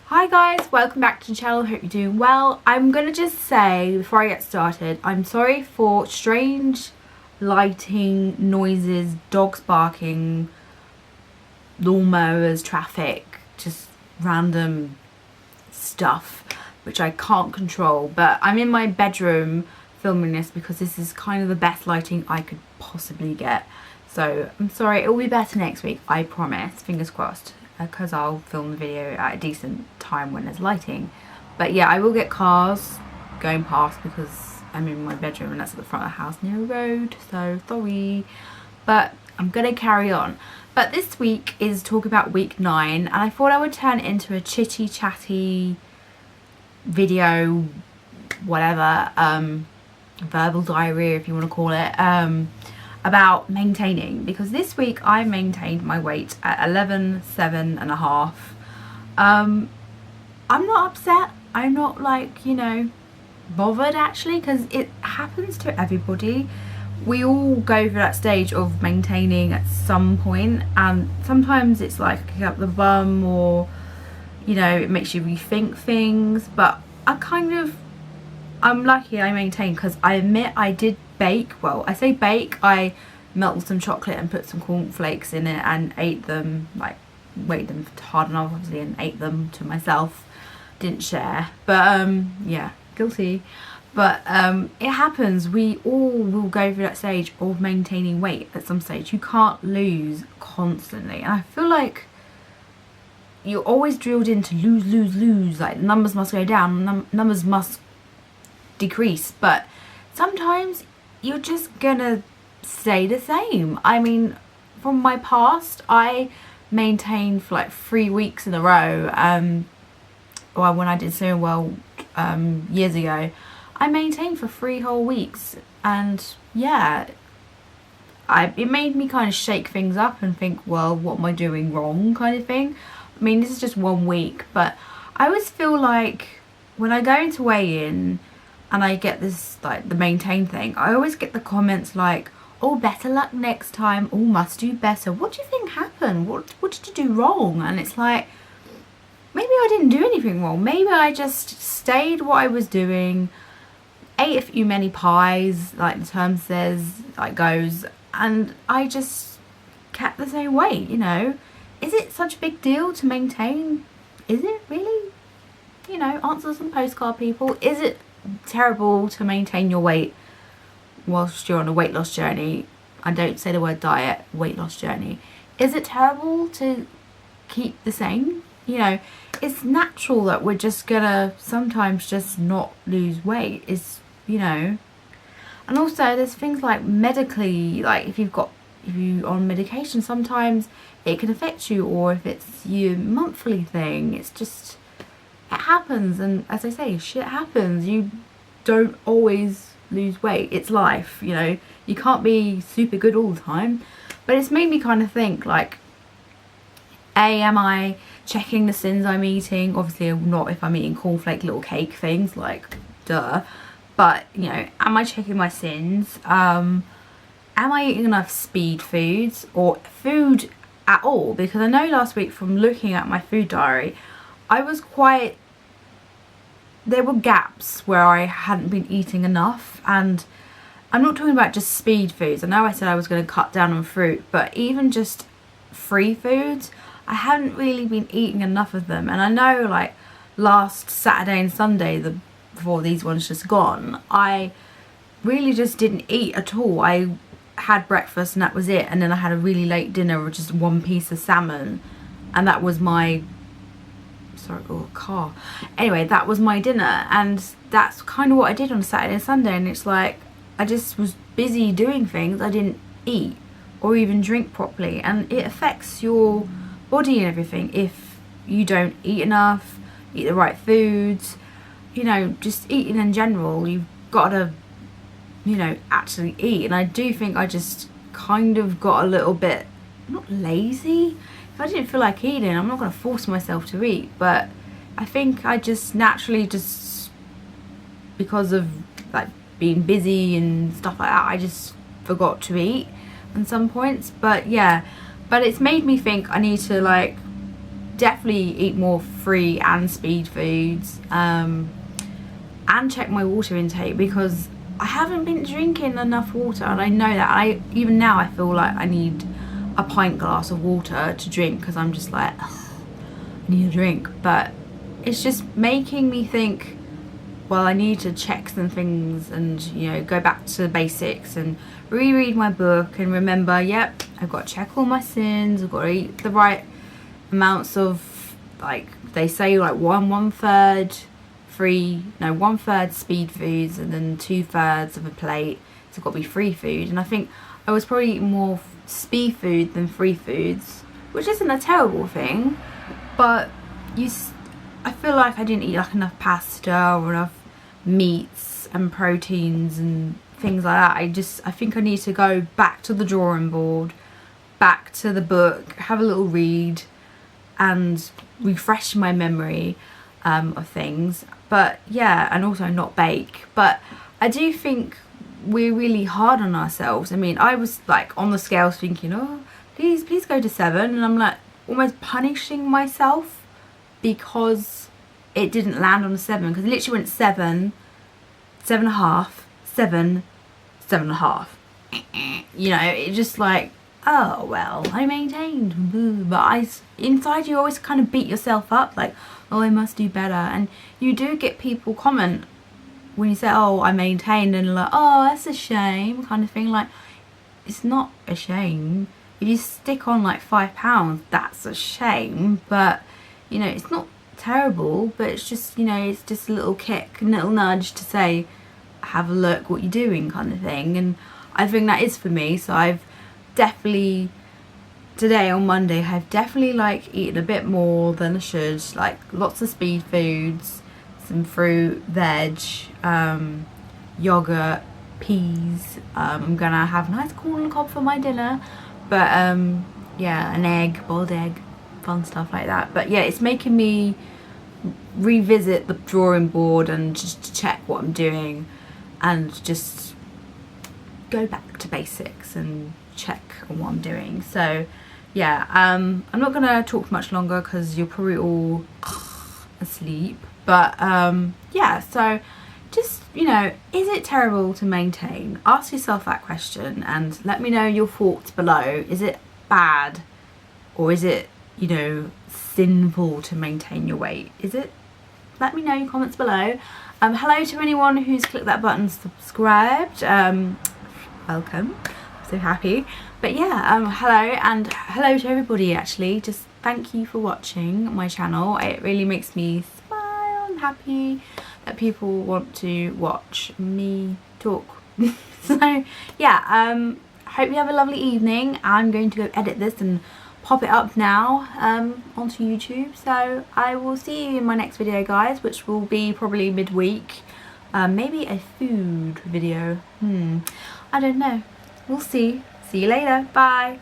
Hi guys, welcome back to the channel. Hope you're doing well. I'm gonna just say before I get started, I'm sorry for strange lighting, noises, dogs barking, lawnmowers, traffic, just random stuff which I can't control. But I'm in my bedroom filming this because this is kind of the best lighting I could possibly get. So I'm sorry, it will be better next week, I promise, fingers crossed, because I'll film the video at a decent time when there's lighting. But yeah, I will get cars going past because I'm in my bedroom and that's at the front of the house near a road, so sorry. But I'm gonna carry on. But this week is talk about week 9, and I thought I would turn it into a chitty chatty video, whatever, verbal diary if you want to call it, about maintaining, because this week I maintained my weight at 11.7.5. I'm not upset, I'm not like, you know, bothered actually, because it happens to everybody. We all go through that stage of maintaining at some point, and sometimes it's like up the bum, or you know, it makes you rethink things. But I'm lucky I maintained, because I admit I did bake. Well, I say bake, I melted some chocolate and put some cornflakes in it and ate them, like weighed them hard enough obviously and ate them to myself, didn't share. But yeah, guilty. But it happens, we all will go through that stage of maintaining weight at some stage. You can't lose constantly, and I feel like you're always drilled into lose, like numbers must go down, numbers must decrease, but sometimes you're just gonna stay the same. I mean, from my past, I maintained for like 3 weeks in a row. Well, when I did so well years ago, I maintained for 3 whole weeks, and yeah, it made me kind of shake things up and think, well, what am I doing wrong, kind of thing. I mean, this is just 1 week, but I always feel like when I go into weigh-in and I get this, like, the maintain thing, I always get the comments like, oh, better luck next time, oh, must do better. What do you think happened? What did you do wrong? And it's like, maybe I didn't do anything wrong. Maybe I just stayed what I was doing, ate a few many pies, like the term says, like goes, and I just kept the same weight, you know. Is it such a big deal to maintain? Is it really? You know, answer some postcard, people. Is it terrible to maintain your weight whilst you're on a weight loss journey? I don't say the word diet, weight loss journey. Is it terrible to keep the same? You know, it's natural that we're just gonna sometimes just not lose weight. It's, you know. And also there's things like medically, like if you on medication, sometimes it can affect you, or if it's your monthly thing, it's just, it happens. And as I say, shit happens. You don't always lose weight, it's life, you know. You can't be super good all the time. But it's made me kind of think, like, am I checking the sins I'm eating? Obviously not if I'm eating cornflake little cake things, like, duh. But, you know, am I checking my sins? Am I eating enough speed foods, or food at all? Because I know last week from looking at my food diary, I was quite, there were gaps where I hadn't been eating enough. And I'm not talking about just speed foods. I know I said I was going to cut down on fruit, but even just free foods, I hadn't really been eating enough of them. And I know, like, last Saturday and Sunday, before these ones just gone, I really just didn't eat at all. I had breakfast and that was it, and then I had a really late dinner with just 1 piece of salmon, and that was my, sorry, oh, car, anyway, that was my dinner. And that's kind of what I did on Saturday and Sunday, and it's like I just was busy doing things. I didn't eat or even drink properly, and it affects your body and everything if you don't eat enough, eat the right foods, you know, just eating in general. You've got to, you know, actually eat. And I do think I just kind of got a little bit, not lazy. If I didn't feel like eating, I'm not going to force myself to eat, but I think I just naturally, just because of like being busy and stuff like that, I just forgot to eat at some points. But yeah, but it's made me think I need to like definitely eat more free and speed foods, and check my water intake, because I haven't been drinking enough water, and I know that. Even now I feel like I need a pint glass of water to drink, because I'm just like, ugh, I need a drink. But it's just making me think, well, I need to check some things and, you know, go back to the basics and reread my book and remember, yep, I've got to check all my sins, I've got to eat the right amounts of, like they say, like 1/3 1/3 speed foods and then 2/3 of a plate. So it's got to be free food. And I think I was probably eating more speed food than free foods, which isn't a terrible thing, but I feel like I didn't eat like enough pasta or enough meats and proteins and things like that. I think I need to go back to the drawing board, back to the book, have a little read and refresh my memory of things. But yeah, and also not bake. But I do think we're really hard on ourselves. I mean, I was like on the scales thinking, oh, please go to 7, and I'm like almost punishing myself because it didn't land on a 7, because it literally went 7, 7.5, 7, 7.5. You know, it just like, oh well, I maintained. But inside you always kind of beat yourself up, like, oh, I must do better. And you do get people comment when you say, oh, I maintained, and like, oh, that's a shame, kind of thing. Like, it's not a shame. If you stick on like 5 pounds, that's a shame. But you know, it's not terrible, but it's just, you know, it's just a little kick, a little nudge to say, have a look what you're doing, kind of thing. And I think that is for me. So I've definitely, today on Monday, I've definitely like eaten a bit more than I should, like lots of speed foods, some fruit, veg, yogurt, peas. I'm gonna have a nice corn on the cob for my dinner, but yeah, an egg, boiled egg, fun stuff like that. But yeah, it's making me revisit the drawing board and just check what I'm doing and just go back to basics and check on what I'm doing. So yeah, I'm not gonna talk much longer because you're probably all asleep. But yeah, so just, you know, is it terrible to maintain? Ask yourself that question and let me know your thoughts below. Is it bad, or is it, you know, sinful to maintain your weight? Is it? Let me know in your comments below. Hello to anyone who's clicked that button, subscribed. Welcome, I'm so happy. But yeah, hello, and hello to everybody actually. Just thank you for watching my channel. It really makes me smile. I'm happy that people want to watch me talk. So yeah, hope you have a lovely evening. I'm going to go edit this and pop it up now onto YouTube. So I will see you in my next video, guys, which will be probably midweek. Maybe a food video. I don't know. We'll see. See you later. Bye.